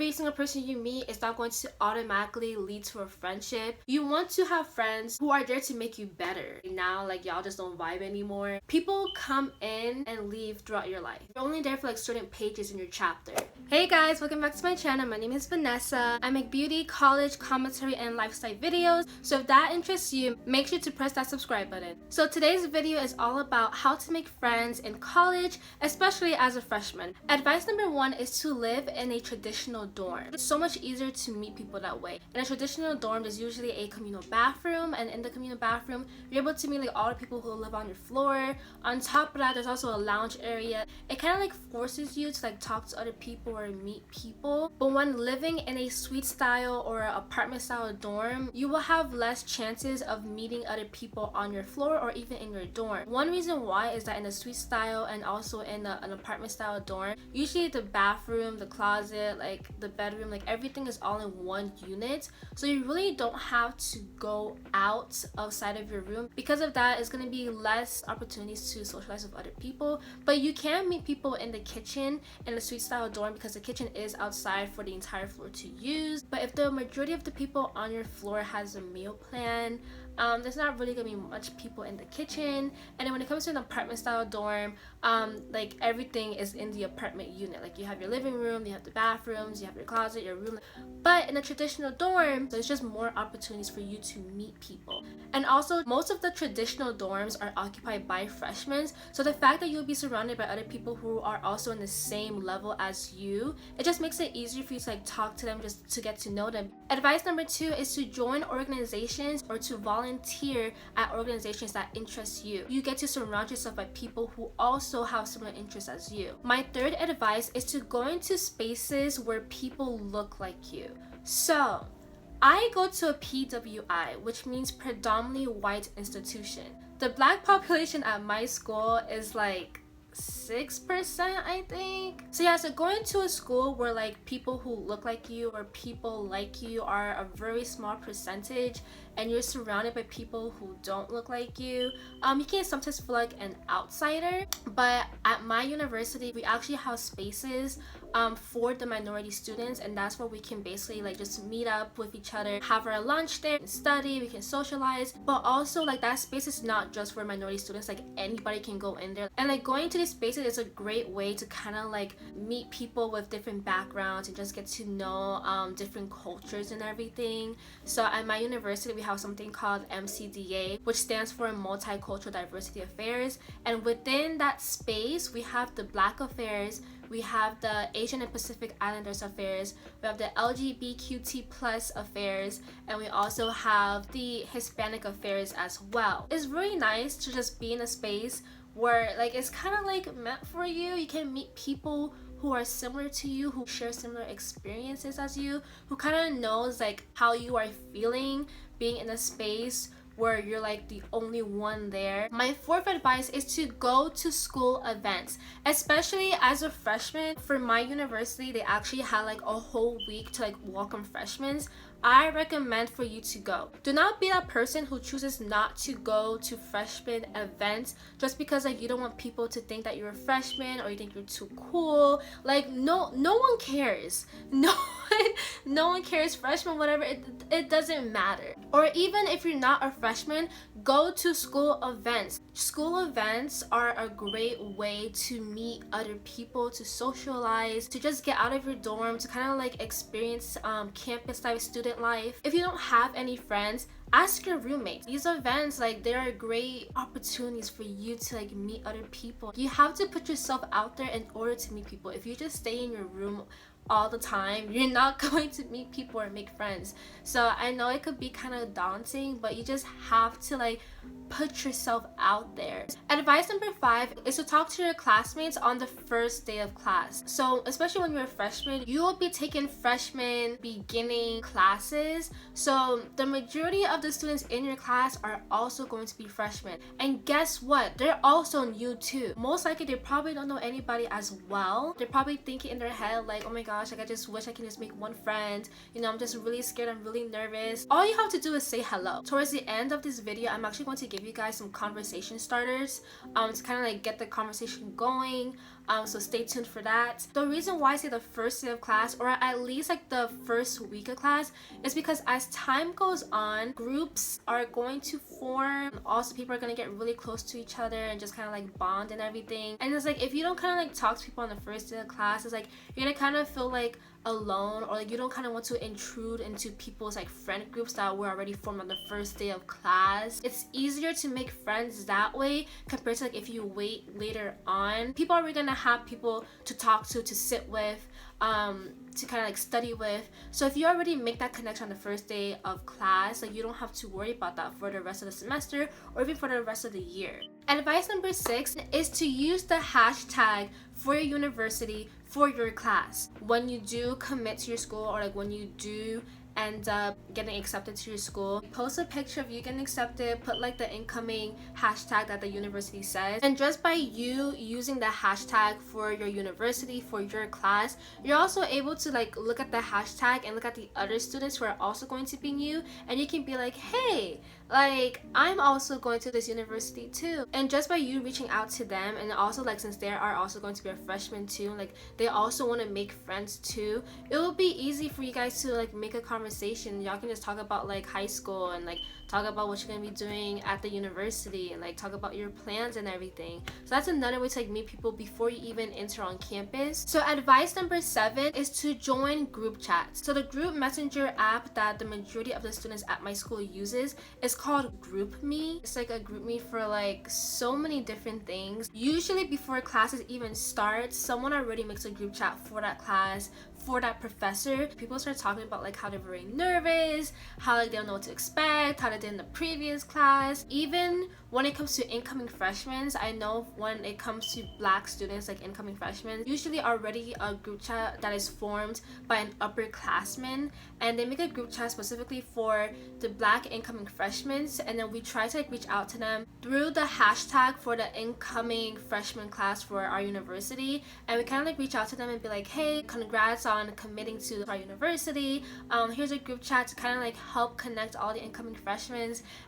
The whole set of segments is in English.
every single person you meet is not going to automatically lead to a friendship. You want to have friends who are there to make you better. Now, like, y'all just don't vibe anymore. People come in and leave throughout your life. You're only there for like certain pages in your chapter. Hey guys, welcome back to my channel. My name is Vanessa. I make beauty, college, commentary, and lifestyle videos. So if that interests you, make sure to press that subscribe button. So today's video is all about how to make friends in college, especially as a freshman. Advice number 1 is to live in a traditional dorm. It's so much easier to meet people that way. In a traditional dorm, there's usually a communal bathroom, and in the communal bathroom, you're able to meet like all the people who live on your floor. On top of that, there's also a lounge area. It kind of like forces you to like talk to other people or meet people. But when living in a suite style or apartment style dorm, you will have less chances of meeting other people on your floor or even in your dorm. One reason why is that in a suite style and also in an apartment style dorm, usually the bathroom, the closet, like the bedroom, like everything is all in one unit. So you really don't have to go outside of your room. Because of that, it's going to be less opportunities to socialize with other people. But you can meet people in the kitchen in a suite style dorm because the kitchen is outside for the entire floor to use. But if the majority of the people on your floor has a meal plan, there's not really gonna be much people in the kitchen. And then when it comes to an apartment style dorm, like everything is in the apartment unit. Like you have your living room, you have the bathrooms, you have your closet, your room. But in a traditional dorm, there's just more opportunities for you to meet people. And also, most of the traditional dorms are occupied by freshmen, so the fact that you'll be surrounded by other people who are also in the same level as you, it just makes it easier for you to like talk to them, just to get to know them. Advice number 2 is to join organizations or to volunteer at organizations that interest you. You get to surround yourself by people who also have similar interests as you. My third advice is to go into spaces where people look like you. So I go to a PWI, which means predominantly white institution. The black population at my school is like 6%, I think. So yeah, so going to a school where like people who look like you or people like you are a very small percentage, and you're surrounded by people who don't look like you, you can sometimes feel like an outsider. But at my university, we actually have spaces for the minority students, and that's where we can basically like just meet up with each other, have our lunch there, study, we can socialize. But also like that space is not just for minority students, like anybody can go in there. And like going to these spaces is a great way to kind of like meet people with different backgrounds and just get to know different cultures and everything. So at my university, we have something called MCDA, which stands for Multicultural Diversity Affairs, and within that space we have the Black Affairs, we have the Asian and Pacific Islanders Affairs, we have the LGBTQT plus affairs, and we also have the Hispanic Affairs as well. It's really nice to just be in a space where like it's kind of like meant for you. You can meet people who are similar to you, who share similar experiences as you, who kind of knows like how you are feeling being in a space where you're like the only one there. My fourth advice is to go to school events, especially as a freshman. For my university, they actually had like a whole week to like welcome freshmen. I recommend for you to go. Do not be that person who chooses not to go to freshman events just because like you don't want people to think that you're a freshman or you think you're too cool. Like no one cares. No one cares. Freshman, whatever, it doesn't matter. Or even if you're not a freshman, go to school events. School events are a great way to meet other people, to socialize, to just get out of your dorm, to kind of like experience campus life, student life. If you don't have any friends, ask your roommates. These events, like, they are great opportunities for you to like meet other people. You have to put yourself out there in order to meet people. If you just stay in your room all the time, you're not going to meet people or make friends. So I know it could be kind of daunting, but you just have to like put yourself out there. Advice number 5 is to talk to your classmates on the first day of class. So especially when you're a freshman, you will be taking freshman beginning classes. So the majority of the students in your class are also going to be freshmen. And guess what? They're also new too. Most likely they probably don't know anybody as well. They're probably thinking in their head like, oh my gosh, like I just wish I can just make one friend. You know, I'm just really scared, I'm really nervous. All you have to do is say hello. Towards the end of this video, I'm actually going to give you guys some conversation starters to kind of like get the conversation going. So stay tuned for that. The reason why I say the first day of class, or at least like the first week of class, is because as time goes on, groups are going to form. Also, people are going to get really close to each other and just kind of like bond and everything. And it's like, if you don't kind of like talk to people on the first day of class, it's like you're gonna kind of feel like alone, or like you don't kind of want to intrude into people's like friend groups that were already formed on the first day of class. It's easier to make friends that way compared to like if you wait later on. People are already gonna have people to talk to sit with, to kind of like study with. So if you already make that connection on the first day of class, like you don't have to worry about that for the rest of the semester or even for the rest of the year. Advice number 6 is to use the hashtag for your university for your class. When you do commit to your school, or like when you do end up getting accepted to your school, post a picture of you getting accepted, put like the incoming hashtag that the university says, and just by you using the hashtag for your university, for your class, you're also able to like look at the hashtag and look at the other students who are also going to be you, and you can be like, hey, like I'm also going to this university too. And just by you reaching out to them, and also like since they are also going to be a freshman too, like they also want to make friends too, it will be easy for you guys to like make a conversation. Y'all can just talk about like high school and like talk about what you're gonna be doing at the university and like talk about your plans and everything. So that's another way to like meet people before you even enter on campus. So advice number 7 is to join group chats. So the group messenger app that the majority of the students at my school uses is called GroupMe. It's like a GroupMe for like so many different things. Usually before classes even start, someone already makes a group chat for that class, for that professor. People start talking about like how they're very nervous, how like they don't know what to expect, how they did in the previous class. Even when it comes to incoming freshmen, I know when it comes to black students, like incoming freshmen, usually already a group chat that is formed by an upperclassman, and they make a group chat specifically for the black incoming freshmen, and then we try to like reach out to them through the hashtag for the incoming freshman class for our university, and we kind of like reach out to them and be like, hey, congrats on committing to our university. Here's a group chat to kind of like help connect all the incoming freshmen.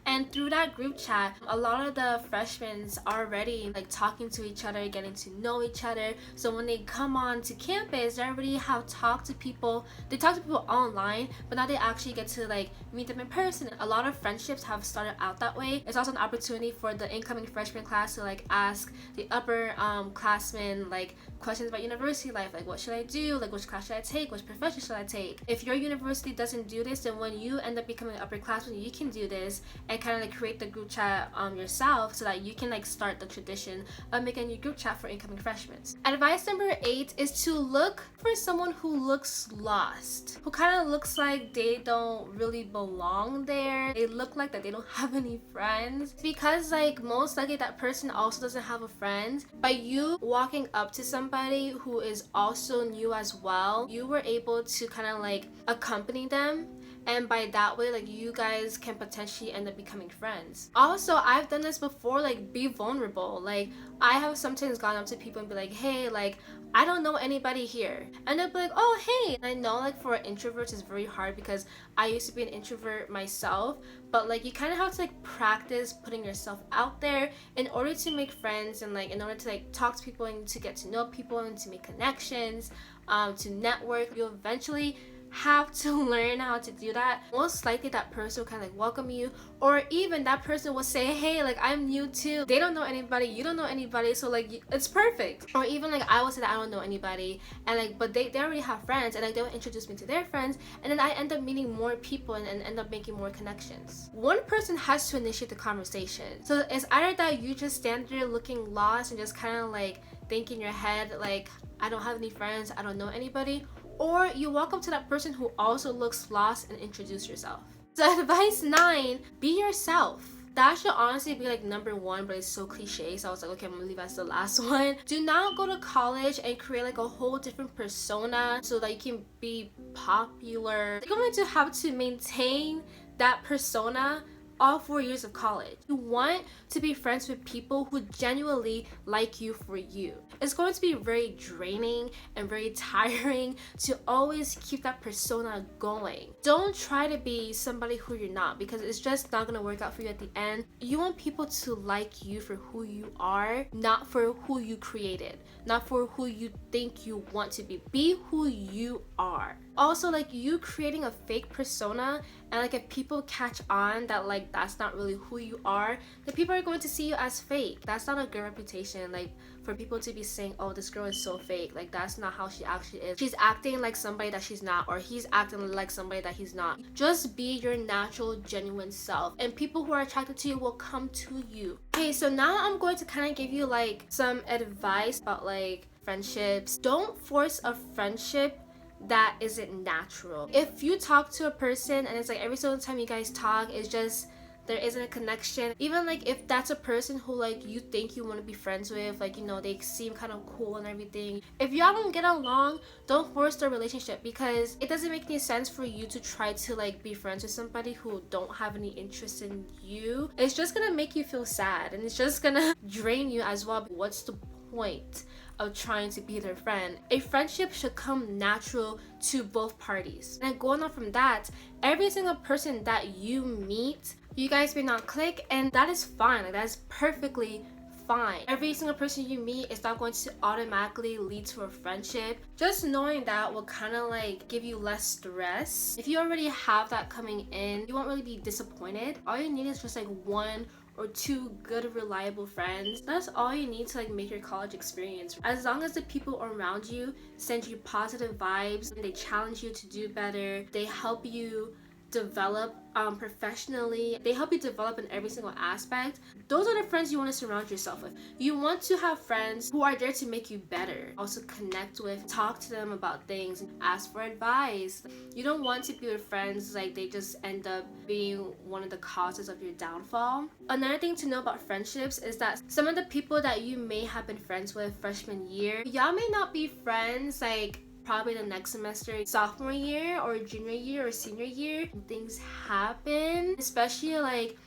And through that group chat, a lot of the freshmen are already like talking to each other, getting to know each other. So when they come on to campus, they already have talked to people. They talk to people online, but now they actually get to like meet them in person. A lot of friendships have started out that way. It's also an opportunity for the incoming freshman class to like ask the upper classmen like questions about university life, like what should I do, like which class should I take, which profession should I take. If your university doesn't do this, then when you end up becoming an upperclassman, you can do this and kind of like create the group chat yourself, so that you can like start the tradition of making your group chat for incoming freshmen. Advice number 8 is to look for someone who looks lost, who kind of looks like they don't really belong there. They look like that they don't have any friends, because like most likely that person also doesn't have a friend. By you walking up to somebody who is also new as well, you were able to kind of like accompany them, and by that way like you guys can potentially end up becoming friends. Also, I've done this before, like be vulnerable. Like I have sometimes gone up to people and be like, hey, like I don't know anybody here, and they'll be like, oh hey. And I know like for introverts it's very hard, because I used to be an introvert myself, but like you kind of have to like practice putting yourself out there in order to make friends, and like in order to like talk to people and to get to know people and to make connections, to network. You'll eventually have to learn how to do that. Most likely that person will kind of like welcome you, or even that person will say, hey, like I'm new too. They don't know anybody, you don't know anybody, so like it's perfect. Or even like I will say that I don't know anybody, and like but they already have friends, and like they will introduce me to their friends, and then I end up meeting more people and end up making more connections. One person has to initiate the conversation. So it's either that you just stand there looking lost and just kind of like think in your head like, I don't have any friends, I don't know anybody, or you walk up to that person who also looks lost and introduce yourself. So advice 9, be yourself. That should honestly be like number 1, but it's so cliche, so I was like, okay, I'm gonna leave as the last one. Do not go to college and create like a whole different persona so that you can be popular. You're going to have to maintain that persona all 4 years of college. You want to be friends with people who genuinely like you for you. It's going to be very draining and very tiring to always keep that persona going. Don't try to be somebody who you're not, because it's just not going to work out for you at the end. You want people to like you for who you are, not for who you created, not for who you think you want to be. Be who you are. Also, like, you creating a fake persona, and like if people catch on that like that's not really who you are, then people are going to see you as fake. That's not a good reputation. Like, for people to be saying, oh, this girl is so fake, like that's not how she actually is. She's acting like somebody that she's not, or he's acting like somebody that he's not. Just be your natural, genuine self, and people who are attracted to you will come to you. Okay, so now I'm going to kind of give you like some advice about like friendships. Don't force a friendship that isn't natural. If you talk to a person and it's like every single time you guys talk, it's just there isn't a connection, even like if that's a person who like you think you want to be friends with, like, you know, they seem kind of cool and everything, if y'all don't get along, don't force the relationship, because it doesn't make any sense for you to try to like be friends with somebody who don't have any interest in you. It's just gonna make you feel sad, and it's just gonna drain you as well. What's the point of trying to be their friend? A friendship should come natural to both parties. And going on from that, every single person that you meet, you guys may not click, and that is fine. Like, that is perfectly fine. Every single person you meet is not going to automatically lead to a friendship. Just knowing that will kind of like give you less stress. If you already have that coming in, you won't really be disappointed. All you need is just like one or two good, reliable friends. That's all you need to like make your college experience. As long as the people around you send you positive vibes, they challenge you to do better, they help you develop professionally, they help you develop in every single aspect, those are the friends you want to surround yourself with. You want to have friends who are there to make you better, also connect with, talk to them about things, ask for advice. You don't want to be with friends like they just end up being one of the causes of your downfall. Another thing to know about friendships is that some of the people that you may have been friends with freshman year, y'all may not be friends like probably the next semester, sophomore year or junior year or senior year. Things happen, especially like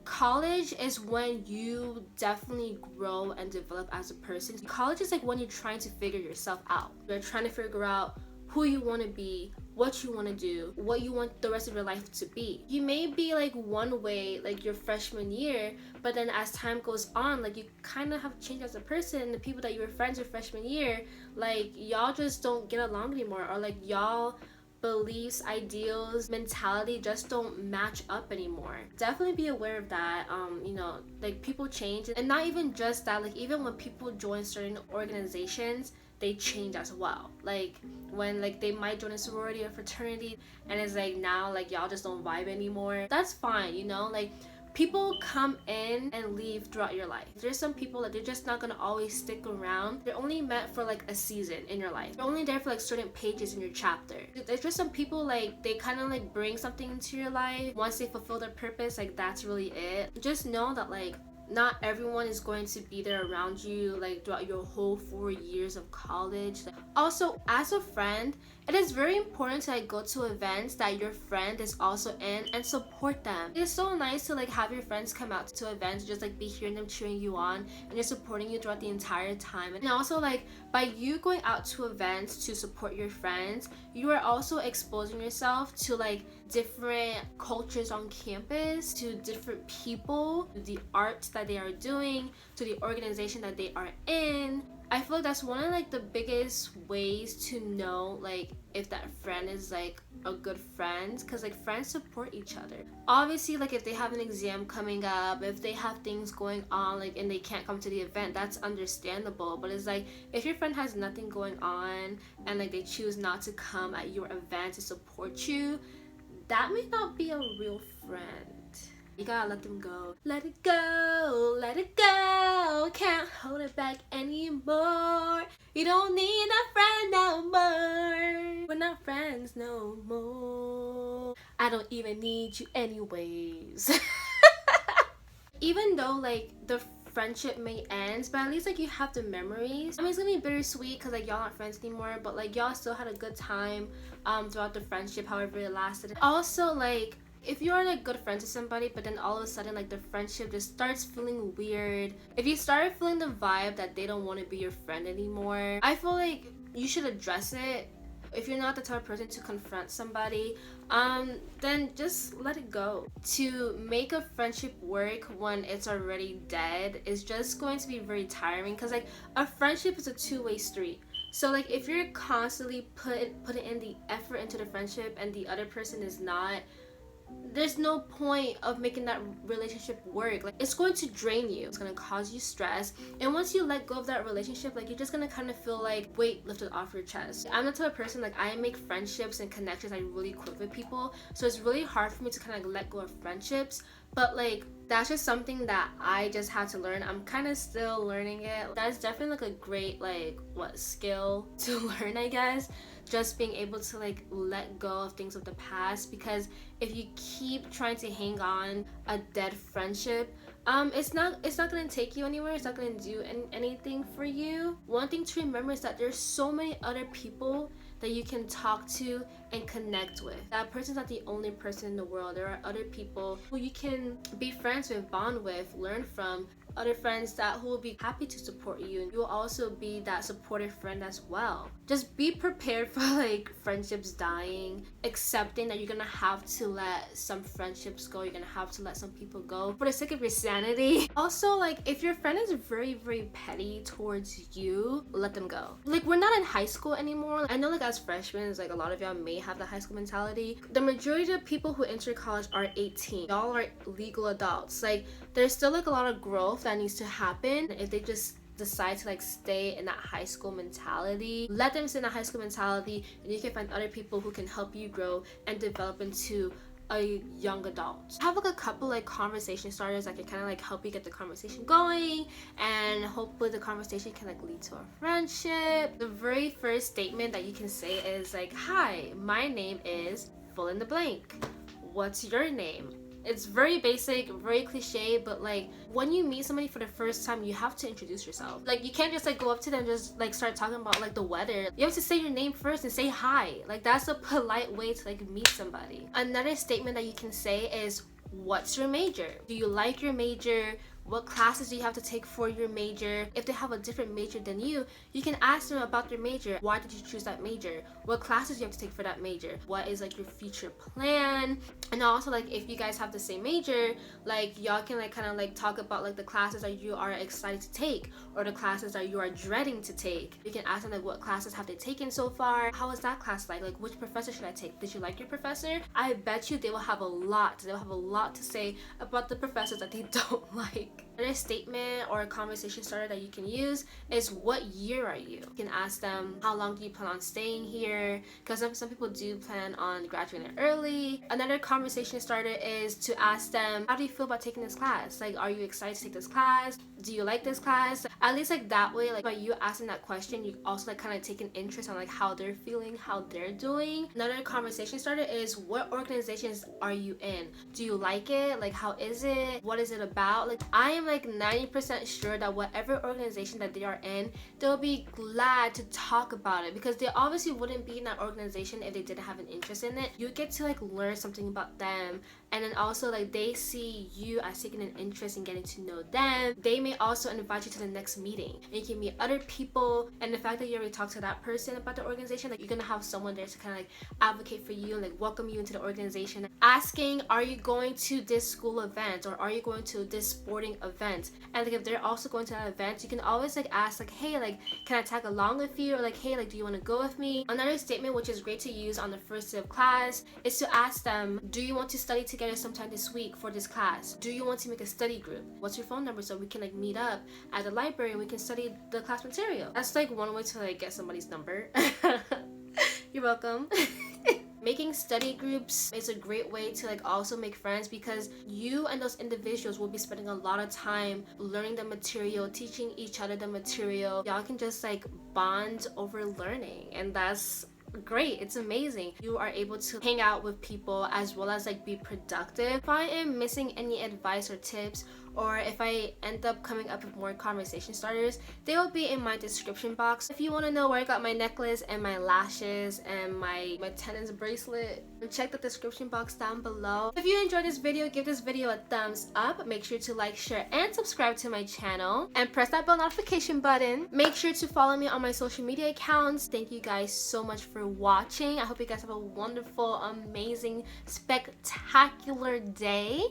college is when you definitely grow and develop as a person. College is like when you're trying to figure yourself out. You're trying to figure out who you want to be, what you want to do, what you want the rest of your life to be. You may be like one way like your freshman year, but then as time goes on, like you kind of have changed as a person. The people that you were friends with freshman year, like y'all just don't get along anymore, or like y'all beliefs, ideals, mentality just don't match up anymore. Definitely be aware of that. You know, like people change, and not even just that, like even when people join certain organizations, they change as well. Like when like they might join a sorority or fraternity and it's like now like y'all just don't vibe anymore. That's fine, you know, like people come in and leave throughout your life. There's some people that they're just not gonna always stick around. They're only meant for like a season in your life. They're only there for like certain pages in your chapter. There's just some people like they kind of like bring something into your life. Once they fulfill their purpose, like that's really it. Just know that like not everyone is going to be there around you like throughout your whole 4 years of college. Also, as a friend, it is very important to like go to events that your friend is also in and support them. It's so nice to like have your friends come out to events, just like be hearing them cheering you on and just supporting you throughout the entire time. And also like by you going out to events to support your friends, you are also exposing yourself to like different cultures on campus, to different people, to the art that they are doing, to the organization that they are in. I feel like that's one of like the biggest ways to know like if that friend is like a good friend, because like friends support each other. Obviously like if they have an exam coming up, if they have things going on like and they can't come to the event, that's understandable. But it's like if your friend has nothing going on and like they choose not to come at your event to support you, that may not be a real friend. You gotta let them go. Let it go, let it go. Can't hold it back anymore. You don't need that friend no more. We're not friends no more. I don't even need you anyways. Even though like the friendship may end, but at least like you have the memories. I mean, it's gonna be bittersweet because like y'all aren't friends anymore, but like y'all still had a good time throughout the friendship, however it lasted. Also like if you are like good friends with somebody, but then all of a sudden like the friendship just starts feeling weird, if you start feeling the vibe that they don't want to be your friend anymore, I feel like you should address it. If you're not the type of person to confront somebody, then just let it go. To make a friendship work when it's already dead is just going to be very tiring, because like a friendship is a two-way street. So like if you're constantly putting in the effort into the friendship and the other person is not, there's no point of making that relationship work. Like it's going to drain you, it's going to cause you stress, and once you let go of that relationship, like you're just going to kind of feel like weight lifted off your chest. I'm the type of person, like I make friendships and connections like really quick with people, so it's really hard for me to kind of let go of friendships. But like that's just something that I just had to learn. I'm kind of still learning it. That's definitely like a great like skill to learn, I guess, just being able to like let go of things of the past. Because if you keep trying to hang on a dead friendship, it's not gonna take you anywhere. It's not gonna do anything for you. One thing to remember is that there's so many other people that you can talk to and connect with. That person's not the only person in the world. There are other people who you can be friends with, bond with, learn from, other friends who will be happy to support you, and you will also be that supportive friend as well. Just be prepared for like friendships dying, accepting that you're gonna have to let some friendships go, you're gonna have to let some people go for the sake of your sanity. Also, like if your friend is very, very petty towards you, let them go. Like we're not in high school anymore. I know like as freshmen, like a lot of y'all may have the high school mentality. The majority of people who enter college are 18. Y'all are legal adults. Like there's still like a lot of growth that needs to happen. If they just decide to like stay in that high school mentality, let them stay in that high school mentality, and you can find other people who can help you grow and develop into a young adult. I have like a couple like conversation starters that can kind of like help you get the conversation going, and hopefully the conversation can like lead to a friendship. The very first statement that you can say is like, hi, my name is fill in the blank. What's your name? It's very basic, very cliche, but like when you meet somebody for the first time, you have to introduce yourself. Like you can't just like go up to them and just like start talking about like the weather. You have to say your name first and say hi. Like that's a polite way to like meet somebody. Another statement that you can say is, what's your major? Do you like your major? What classes do you have to take for your major? If they have a different major than you can ask them about their major. Why did you choose that major? What classes do you have to take for that major? What is like your future plan? And also like if you guys have the same major, like y'all can like kind of like talk about like the classes that you are excited to take, or the classes that you are dreading to take. You can ask them like, what classes have they taken so far? How was that class like? Like which professor should I take? Did you like your professor? I bet you they will have a lot to say about the professors that they don't like. Another statement or a conversation starter that you can use is, what year are you? You can ask them, how long do you plan on staying here? Because some people do plan on graduating early. Another conversation starter is to ask them, how do you feel about taking this class? Like, are you excited to take this class? Do you like this class? At least like that way, like by you asking that question, you also like kind of take an interest on like how they're feeling, how they're doing. Another conversation starter is, what organizations are you in? Do you like it? Like how is it? What is it about? Like I am like 90% sure that whatever organization that they are in, they'll be glad to talk about it, because they obviously wouldn't be in that organization if they didn't have an interest in it. You get to like learn something about them, and then also like they see you as taking an interest in getting to know them. They may also invite you to the next meeting, and you can meet other people, and the fact that you already talked to that person about the organization, like you're gonna have someone there to kind of like advocate for you and like welcome you into the organization. Asking, are you going to this school event, or are you going to this sporting event? And like if they're also going to that event, you can always like ask like, hey, like can I tag along with you? Or like, hey, like do you want to go with me? Another statement which is great to use on the first day of class is to ask them, do you want to study together sometime this week for this class? Do you want to make a study group? What's your phone number so we can like meet up at the library and we can study the class material? That's like one way to like get somebody's number. You're welcome. Making study groups is a great way to like also make friends, because you and those individuals will be spending a lot of time learning the material, teaching each other the material. Y'all can just like bond over learning, and that's great. It's amazing. You are able to hang out with people as well as like be productive. If I am missing any advice or tips or if I end up coming up with more conversation starters, they will be in my description box. If you want to know where I got my necklace and my lashes and my tennis bracelet, check the description box down below. If you enjoyed this video, give this video a thumbs up. Make sure to like, share, and subscribe to my channel, and press that bell notification button. Make sure to follow me on my social media accounts. Thank you guys so much for watching. I hope you guys have a wonderful, amazing, spectacular day.